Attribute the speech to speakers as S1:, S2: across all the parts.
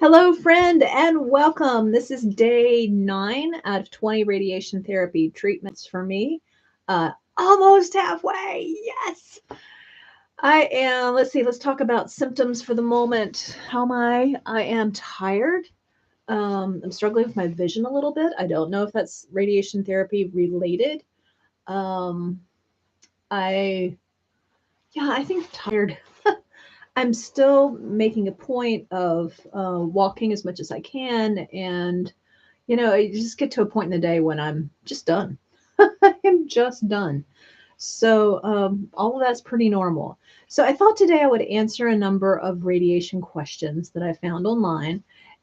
S1: Hello, friend, and welcome. This is day 9 out of 20 radiation therapy treatments for me. Almost halfway. Yes. I am. Let's see. Let's talk about symptoms for the moment. How am I? I am tired. I'm struggling with my vision a little bit. I don't know if that's radiation therapy related. Um, I, yeah, I think tired. I'm still making a point of walking as much as I can, and you just get to a point in the day when I'm just done. I'm just done. So all of that's pretty normal. So I thought today I would answer a number of radiation questions that I found online,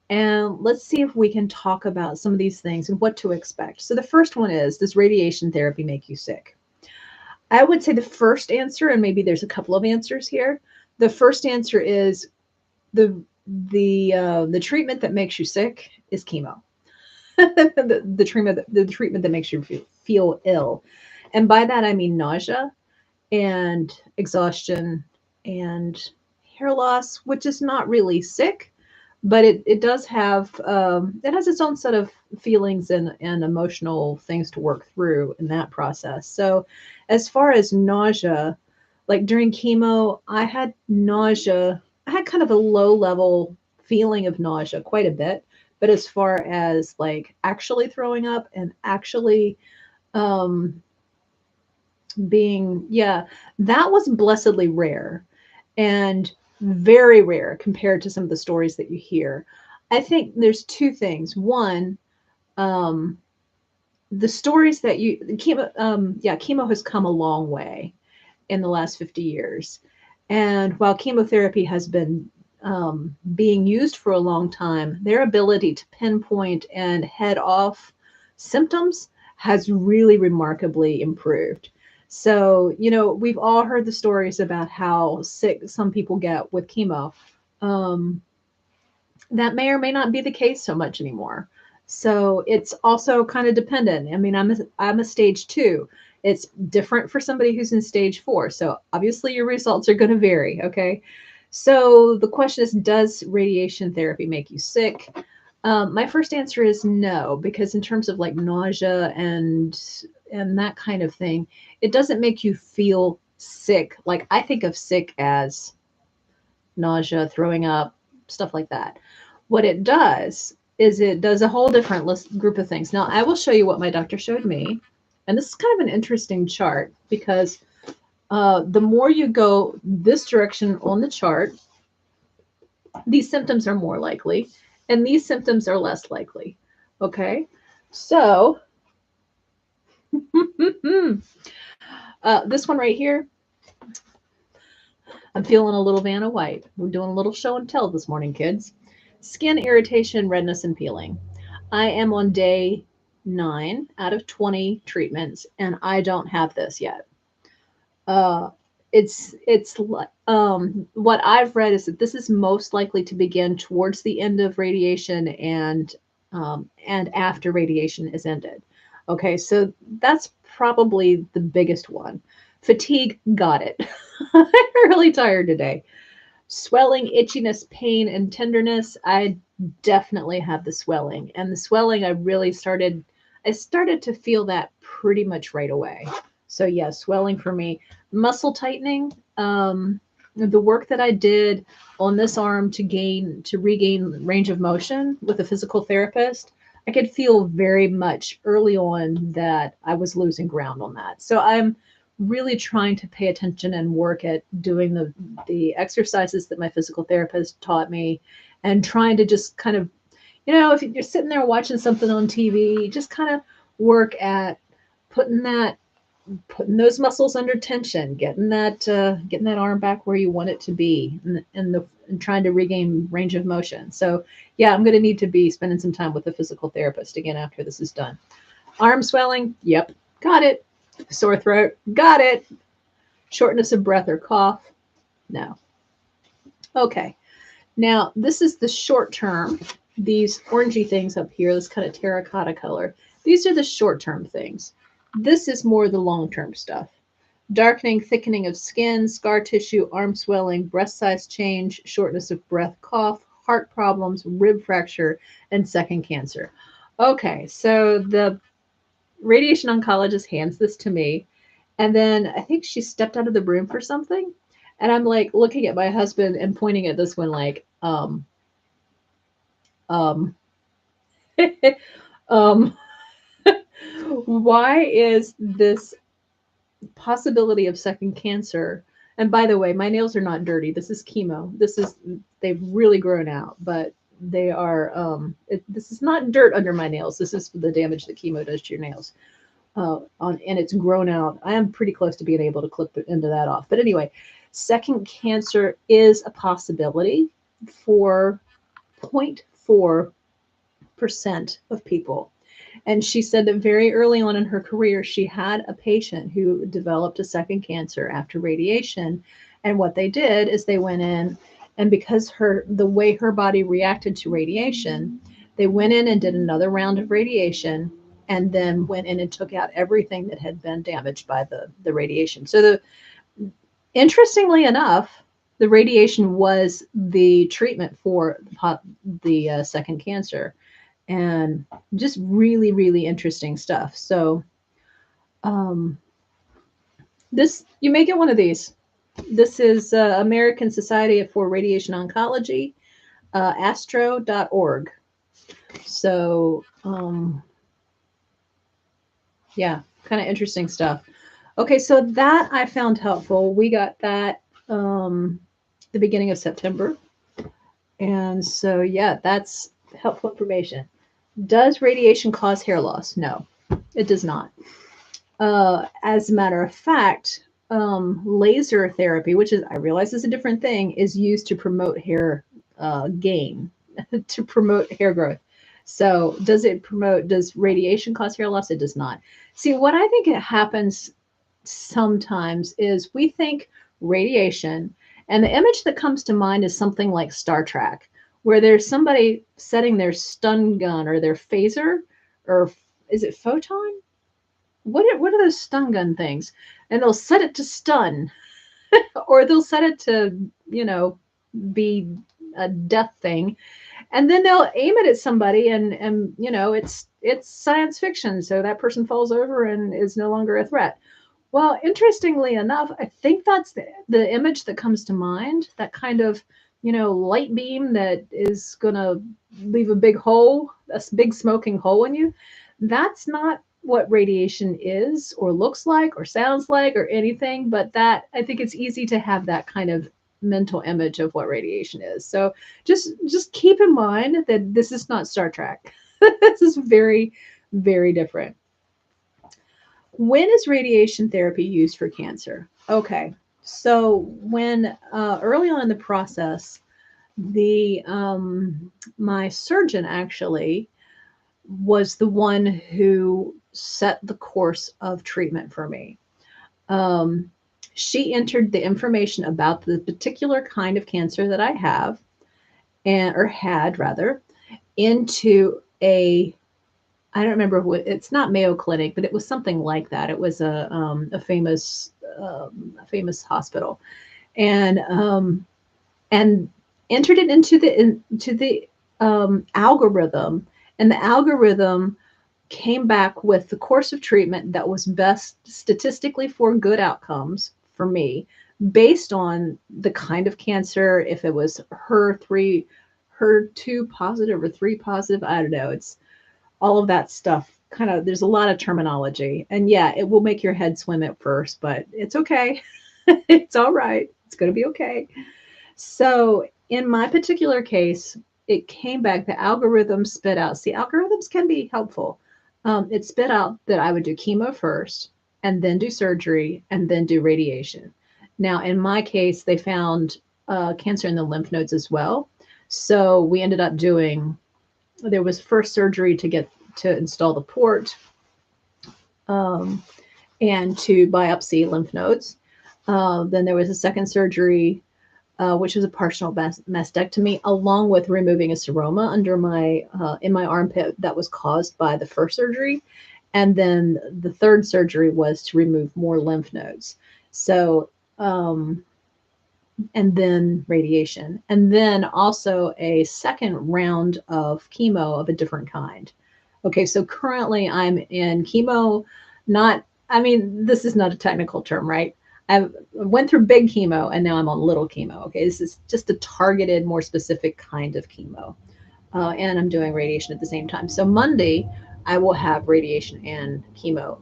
S1: and let's see if we can talk about some of these things and what to expect. So the first one is, does radiation therapy make you sick? I would say the first answer, and maybe there's a couple of answers here. The first answer is the the treatment that makes you sick is chemo. The treatment that makes you feel ill, and by that I mean nausea and exhaustion and hair loss, which is not really sick, but it does have it has its own set of feelings and emotional things to work through in that process. So as far as nausea, like during chemo, I had nausea. I had kind of a low level feeling of nausea quite a bit, but as far as like actually throwing up and actually um being, yeah, that was blessedly rare and very rare compared to some of the stories that you hear. I think there's two things. One, um, the stories that chemo, chemo has come a long way in the last 50 years. And while chemotherapy has been being used for a long time, their ability to pinpoint and head off symptoms has really remarkably improved. So, we've all heard the stories about how sick some people get with chemo. Um, that may or may not be the case so much anymore. So it's also kind of dependent. I mean, I'm a stage 2. It's different for somebody who's in stage 4. So obviously your results are going to vary. Okay. So the question is, does radiation therapy make you sick? My first answer is no, because in terms of like nausea and that kind of thing, it doesn't make you feel sick. Like I think of sick as nausea, throwing up, stuff like that. What it does is it does a whole different group of things. Now, I will show you what my doctor showed me. And this is kind of an interesting chart because the more you go this direction on the chart, these symptoms are more likely, and these symptoms are less likely. Okay, so this one right here, I'm feeling a little Vanna White. We're doing a little show and tell this morning, kids. Skin irritation, redness, and peeling. I am on day 9 out of 20 treatments, and I don't have this yet. Uh, it's what I've read is that this is most likely to begin towards the end of radiation and after radiation is ended. Okay, so that's probably the biggest one. Fatigue, got it. I'm really tired today. Swelling, itchiness, pain, and tenderness. I definitely have the swelling, and the swelling I started to feel that pretty much right away. So yeah, swelling for me. Muscle tightening. The work that I did on this arm to regain range of motion with a physical therapist, I could feel very much early on that I was losing ground on that. So I'm really trying to pay attention and work at doing the exercises that my physical therapist taught me, and trying to just kind of, if you're sitting there watching something on TV, just kind of work at putting that putting those muscles under tension, getting that arm back where you want it to be, and trying to regain range of motion. So yeah, I'm going to need to be spending some time with a physical therapist again after this is done. Arm swelling, yep, got it. Sore throat, got it. Shortness of breath or cough, no. Okay, now this is the short term. These orangey things up here, this kind of terracotta color, these are the short term things. This is more the long term stuff. Darkening, thickening of skin, scar tissue, arm swelling, breast size change, shortness of breath, cough, heart problems, rib fracture, and second cancer. Okay, so the radiation oncologist hands this to me, and then I think she stepped out of the room for something. And I'm like looking at my husband and pointing at this one like, um, um, why is this possibility of second cancer? And by the way, my nails are not dirty. This is chemo. They've really grown out, but they are, this is not dirt under my nails. This is the damage that chemo does to your nails. And it's grown out. I am pretty close to being able to clip the end of that off. But anyway, second cancer is a possibility for 0.4% of people. And she said that very early on in her career, she had a patient who developed a second cancer after radiation. And what they did is they went in, and because the way her body reacted to radiation, they went in and did another round of radiation, and then went in and took out everything that had been damaged by the radiation. So interestingly enough, the radiation was the treatment for the second cancer, and just really, really interesting stuff. So this, you may get one of these. This is American Society for Radiation Oncology, astro.org. So yeah, kind of interesting stuff. Okay, so that I found helpful. We got that the beginning of September. And so, yeah, that's helpful information. Does radiation cause hair loss? No, it does not. As a matter of fact, laser therapy, which is, I realize is a different thing, is used to promote hair gain, to promote hair growth. So does radiation cause hair loss? It does not. See, what I think it happens sometimes is we think radiation, and the image that comes to mind is something like Star Trek, where there's somebody setting their stun gun or their phaser, or is it photon? What are those stun gun things? And they'll set it to stun, or they'll set it to, be a death thing, and then they'll aim it at somebody, and it's science fiction, so that person falls over and is no longer a threat. Well, interestingly enough, I think that's the image that comes to mind, that kind of, light beam that is going to leave a big hole, a big smoking hole in you. That's not what radiation is or looks like or sounds like or anything, but that, I think it's easy to have that kind of mental image of what radiation is. So just keep in mind that this is not Star Trek. This is very, very different. When is radiation therapy used for cancer? Okay, so when early on in the process, my surgeon actually was the one who set the course of treatment for me. She entered the information about the particular kind of cancer that I have, or had rather, into I don't remember what, it's not Mayo Clinic, but it was something like that. It was a famous hospital, and entered it into the algorithm, and the algorithm came back with the course of treatment that was best statistically for good outcomes for me, based on the kind of cancer, if it was HER2 positive or 3 positive, I don't know. It's all of that stuff. Kind of, there's a lot of terminology, and yeah, it will make your head swim at first, but it's okay. It's all right. It's going to be okay. So in my particular case, it came back, the algorithm spit out. See, algorithms can be helpful. It spit out that I would do chemo first, and then do surgery, and then do radiation. Now, in my case, they found cancer in the lymph nodes as well. So we ended up there was first surgery to install the port, and to biopsy lymph nodes. Then there was a second surgery, which was a partial mastectomy, along with removing a seroma in my armpit that was caused by the first surgery. And then the third surgery was to remove more lymph nodes. So and then radiation, and then also a second round of chemo of a different kind. Okay, so currently I'm in chemo, not, I mean, this is not a technical term, right? I went through big chemo and now I'm on little chemo. Okay, this is just a targeted, more specific kind of chemo. And I'm doing radiation at the same time. So Monday, I will have radiation and chemo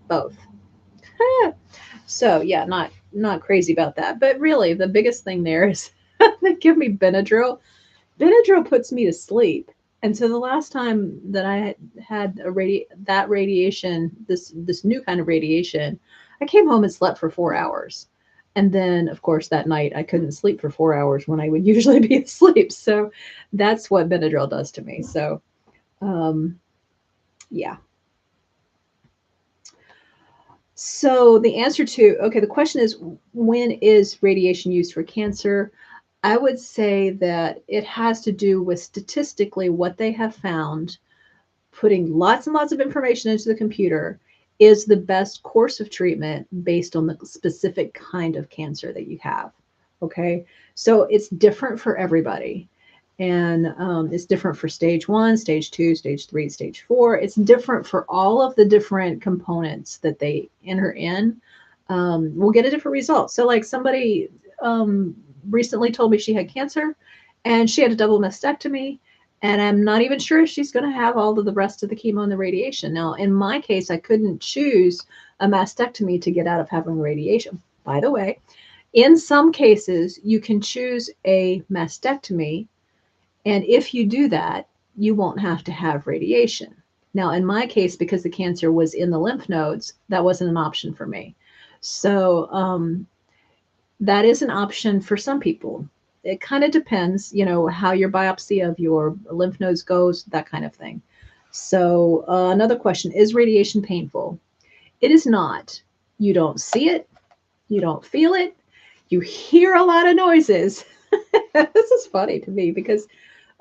S1: both. So yeah, not crazy about that. But really, the biggest thing there is they give me Benadryl. Benadryl puts me to sleep. And so the last time that I had that radiation, this new kind of radiation, I came home and slept for 4 hours. And then, of course, that night I couldn't sleep for 4 hours when I would usually be asleep. So that's what Benadryl does to me. So, um, yeah. So the answer to, okay, the question is, when is radiation used for cancer? I would say that it has to do with statistically what they have found, putting lots and lots of information into the computer is the best course of treatment based on the specific kind of cancer that you have. Okay. So it's different for everybody. And it's different for stage one, stage two, stage three, stage four. It's different for all of the different components that they enter in. We'll get a different result. So, like somebody recently told me she had cancer and she had a double mastectomy, and I'm not even sure if she's going to have all of the rest of the chemo and the radiation. Now, in my case, I couldn't choose a mastectomy to get out of having radiation. By the way, in some cases, you can choose a mastectomy, and if you do that, you won't have to have radiation. Now, in my case, because the cancer was in the lymph nodes, that wasn't an option for me. So, that is an option for some people. It kind of depends, how your biopsy of your lymph nodes goes, that kind of thing. So, another question, is radiation painful? It is not. You don't see it, you don't feel it, you hear a lot of noises. This is funny to me because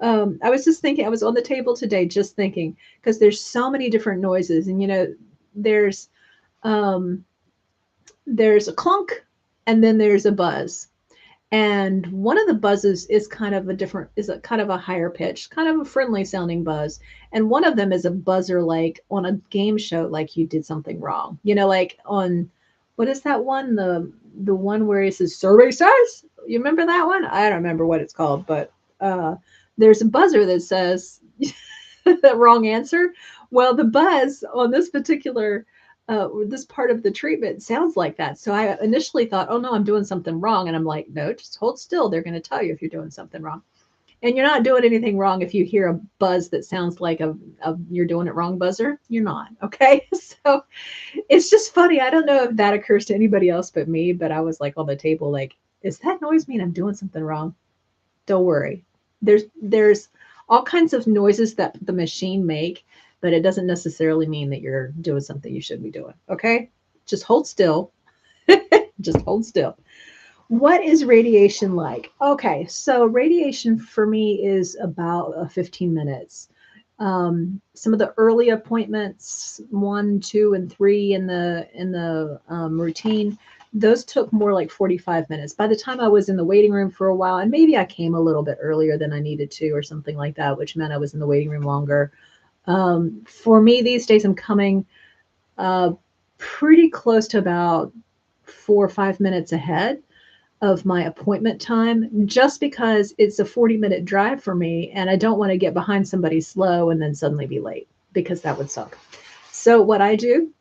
S1: I was just thinking, I was on the table today just thinking, because there's so many different noises, and there's um, there's a clunk, and then there's a buzz. And one of the buzzes is is a kind of a higher pitch, kind of a friendly sounding buzz. And one of them is a buzzer like on a game show, like you did something wrong. Like on, what is that one? The one where it says survey says. You remember that one? I don't remember what it's called, but there's a buzzer that says the wrong answer. Well, the buzz on this part of the treatment sounds like that. So I initially thought, oh no, I'm doing something wrong. And I'm like, no, just hold still. They're going to tell you if you're doing something wrong. And you're not doing anything wrong if you hear a buzz that sounds like a you're doing it wrong buzzer. You're not. Okay. So it's just funny. I don't know if that occurs to anybody else but me, but I was like on the table, like, does that noise mean I'm doing something wrong? Don't worry. There's all kinds of noises that the machine make, but it doesn't necessarily mean that you're doing something you shouldn't be doing. Okay? Just hold still. Just hold still. What is radiation like? Okay, so radiation for me is about 15 minutes. Some of the early appointments, 1, 2, and 3 in the routine, those took more like 45 minutes. By the time I was in the waiting room for a while, and maybe I came a little bit earlier than I needed to, or something like that, which meant I was in the waiting room longer. For me these days, I'm coming uh, pretty close to about 4 or 5 minutes ahead of my appointment time, just because it's a 40-minute drive for me and I don't want to get behind somebody slow and then suddenly be late, because that would suck. So what I do,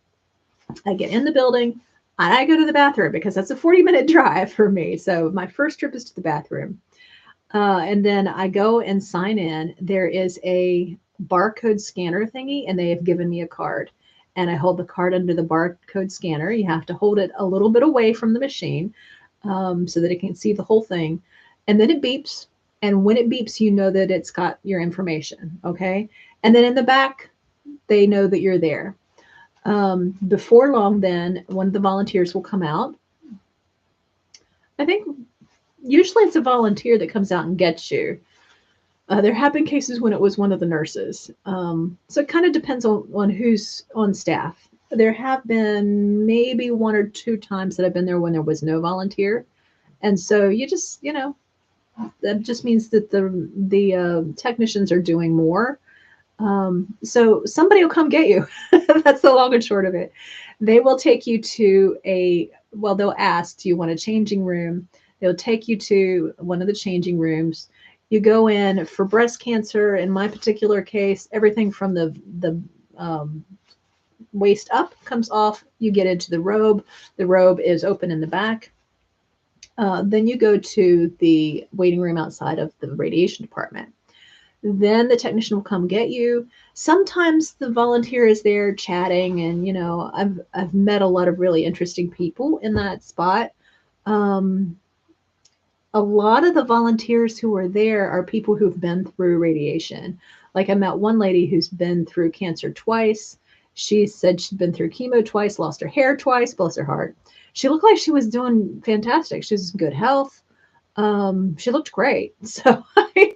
S1: I get in the building and I go to the bathroom, because that's a 40-minute drive for me. So my first trip is to the bathroom. And then I go and sign in. There is a barcode scanner thingy, and they have given me a card. And I hold the card under the barcode scanner. You have to hold it a little bit away from the machine so that it can see the whole thing. And then it beeps. And when it beeps, you know that it's got your information. Okay. And then in the back, they know that you're there. Before long, then one of the volunteers will come out. I think usually it's a volunteer that comes out and gets you. There have been cases when it was one of the nurses. So it kind of depends on who's on staff. There have been maybe 1 or 2 times that I've been there when there was no volunteer. And so you just, that just means that the technicians are doing more. So somebody will come get you. That's the long and short of it. They will take you to well, they'll ask, do you want a changing room? They'll take you to one of the changing rooms. You go in for breast cancer. In my particular case, everything from the waist up comes off. You get into the robe. The robe is open in the back. Then you go to the waiting room outside of the radiation department. Then the technician will come get you. Sometimes the volunteer is there chatting, and I've met a lot of really interesting people in that spot. Um, a lot of the volunteers who are there are people who've been through radiation. Like I met one lady who's been through cancer twice. She said she'd been through chemo twice, lost her hair twice, bless her heart. She looked like she was doing fantastic. She was in good health. She looked great. So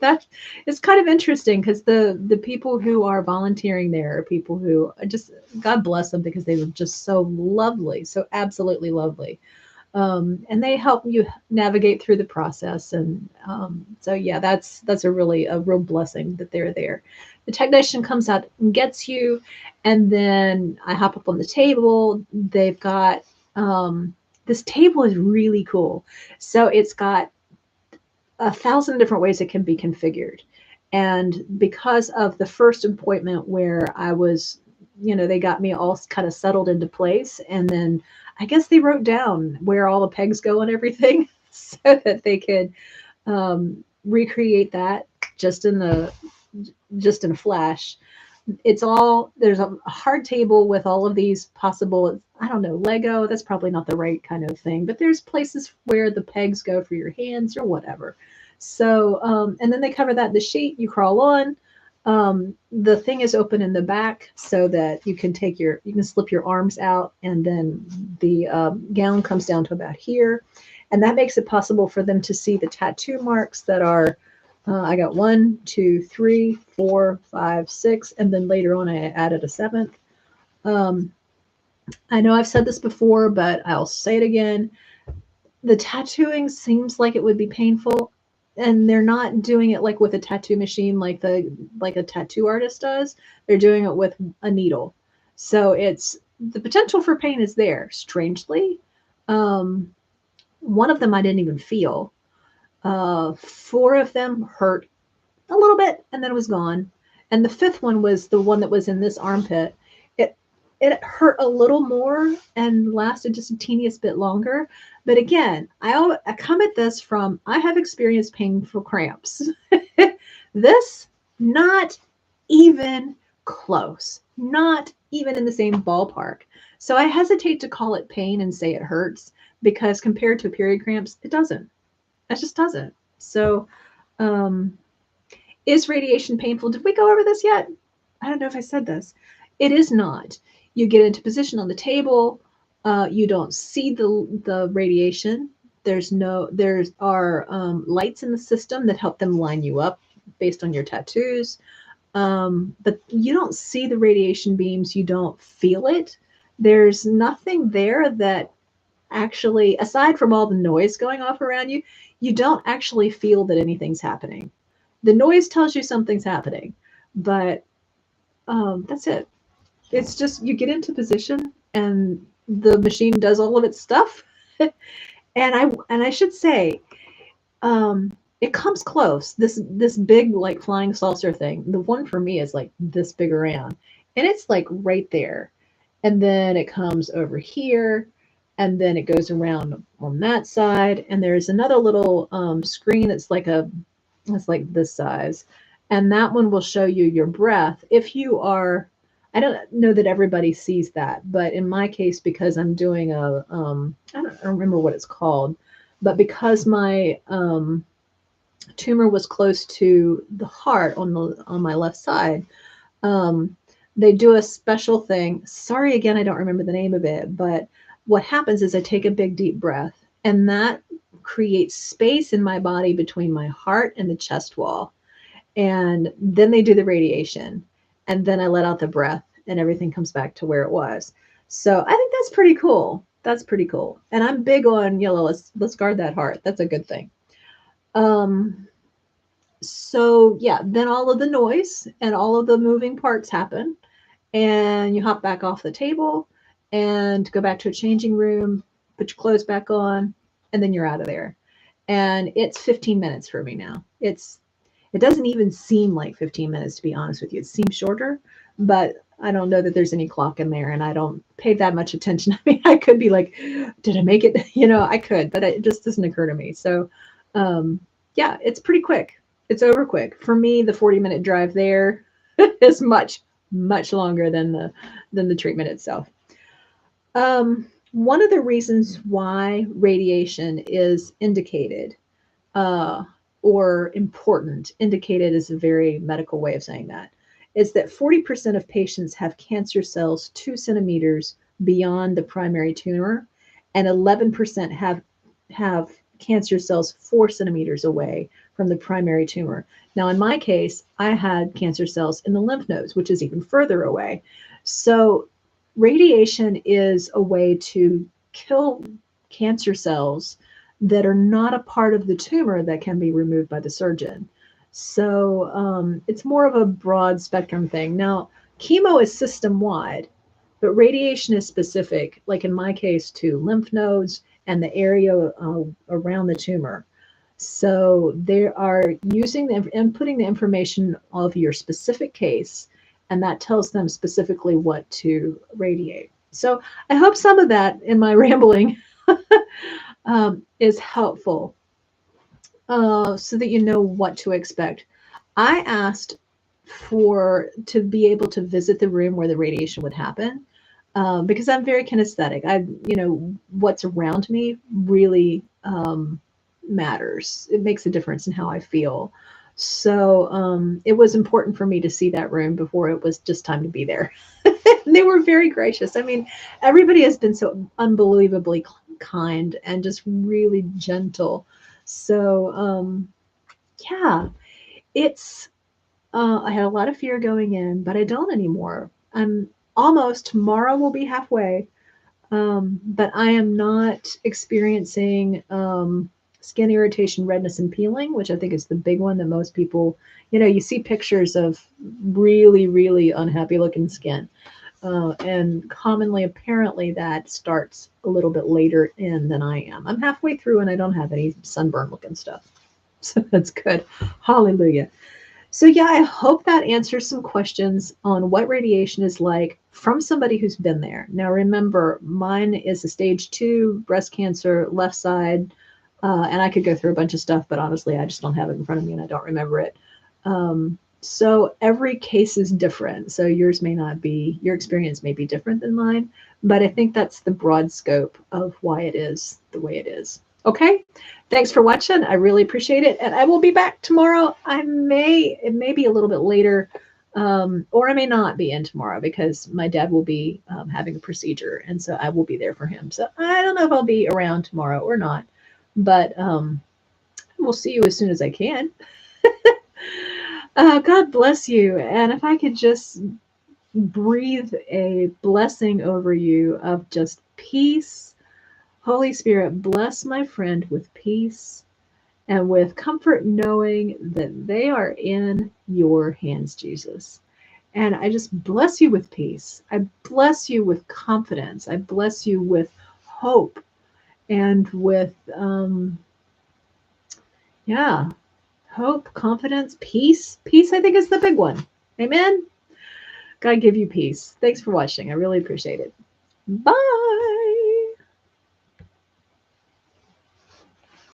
S1: that is kind of interesting because the people who are volunteering there are people who just, God bless them, because they were just so lovely, so absolutely lovely. And they help you navigate through the process. And so yeah, that's a real blessing that they're there. The technician comes out and gets you, and then I hop up on the table. They've got this table is really cool. So it's got 1,000 different ways it can be configured. And because of the first appointment where I was, they got me all kind of settled into place. And then I guess they wrote down where all the pegs go and everything so that they could recreate that just in a flash. There's a hard table with all of these possible, I don't know, Lego, that's probably not the right kind of thing, but there's places where the pegs go for your hands or whatever. So, and then they cover that in the sheet, you crawl on. The thing is open in the back so that you can slip your arms out, and then the gown comes down to about here. And that makes it possible for them to see the tattoo marks that are, I got 1, 2, 3, 4, 5, 6, and then later on I added a 7th. I know I've said this before, but I'll say it again. The tattooing seems like it would be painful, and they're not doing it like with a tattoo machine like a tattoo artist does. They're doing it with a needle. So it's the potential for pain is there, strangely. One of them I didn't even feel. 4 of them hurt a little bit, and then it was gone. And the 5th one was the one that was in this armpit. It hurt a little more and lasted just a teeniest bit longer. But again, I come at this from, I have experienced painful cramps. This, not even close, not even in the same ballpark. So I hesitate to call it pain and say it hurts, because compared to period cramps, it doesn't. It just doesn't. So, is radiation painful? Did we go over this yet? I don't know if I said this. It is not. You get into position on the table. You don't see the radiation. There are lights in the system that help them line you up based on your tattoos. But you don't see the radiation beams. You don't feel it. There's nothing there that actually, aside from all the noise going off around you, you don't actually feel that anything's happening. The noise tells you something's happening, but that's it. It's just you get into position and the machine does all of its stuff. and I should say, it comes close. This big like flying saucer thing. The one for me is like this big around, and it's like right there. And then it comes over here, and then it goes around on that side. And there's another little screen that's like this size, and that one will show you your breath. If you are, I don't know that everybody sees that, but in my case, because I'm doing I don't remember what it's called, but because my tumor was close to the heart on my left side, they do a special thing. Sorry, again, I don't remember the name of it, but what happens is I take a big deep breath, and that creates space in my body between my heart and the chest wall. And then they do the radiation, and then I let out the breath, and everything comes back to where it was. So I think that's pretty cool. That's pretty cool. And I'm big on, let's guard that heart. That's a good thing. Um, so yeah, then all of the noise and all of the moving parts happen, and you hop back off the table and go back to a changing room, put your clothes back on, and then you're out of there. And it's 15 minutes for me now. It doesn't even seem like 15 minutes, to be honest with you. It seems shorter, but I don't know that there's any clock in there, and I don't pay that much attention. I mean, I could be like, did I make it? I could, but it just doesn't occur to me. So, yeah, it's pretty quick. It's over quick. For me, the 40-minute drive there is much longer than the treatment itself. One of the reasons why radiation is indicated, uh, or important, indicated is a very medical way of saying that, is that 40% of patients have cancer cells 2 centimeters beyond the primary tumor, and 11% have cancer cells 4 centimeters away from the primary tumor. Now, in my case, I had cancer cells in the lymph nodes, which is even further away. So, radiation is a way to kill cancer cells that are not a part of the tumor that can be removed by the surgeon. So it's more of a broad spectrum thing. Now, chemo is system wide, but radiation is specific, like in my case, to lymph nodes and the area around the tumor. So they are using the inputting the information of your specific case, and that tells them specifically what to radiate. So I hope some of that in my rambling is helpful, so that you know what to expect. I asked to be able to visit the room where the radiation would happen, because I'm very kinesthetic. What's around me really matters. It makes a difference in how I feel. So it was important for me to see that room before it was just time to be there. They were very gracious. I mean, everybody has been so unbelievably kind and just really gentle. So yeah, it's I had a lot of fear going in, but I don't anymore. I'm almost tomorrow will be halfway, but I am not experiencing skin irritation, redness, and peeling, which I think is the big one that most people, you see pictures of really, really unhappy looking skin. And commonly, apparently, that starts a little bit later in than I am. I'm halfway through and I don't have any sunburn looking stuff. So that's good. Hallelujah. So, yeah, I hope that answers some questions on what radiation is like from somebody who's been there. Now, remember, mine is a stage 2 breast cancer, left side, and I could go through a bunch of stuff, but honestly, I just don't have it in front of me and I don't remember it. So every case is different. So your experience may be different than mine, but I think that's the broad scope of why it is the way it is. Okay. Thanks for watching. I really appreciate it. And I will be back tomorrow. It may be a little bit later, or I may not be in tomorrow because my dad will be having a procedure. And so I will be there for him. So I don't know if I'll be around tomorrow or not, but we'll see you as soon as I can. God bless you. And if I could just breathe a blessing over you of just peace. Holy Spirit, bless my friend with peace and with comfort, knowing that they are in your hands, Jesus. And I just bless you with peace. I bless you with confidence. I bless you with hope and with, hope, confidence, peace. Peace, I think, is the big one. Amen. God give you peace. Thanks for watching. I really appreciate it. Bye.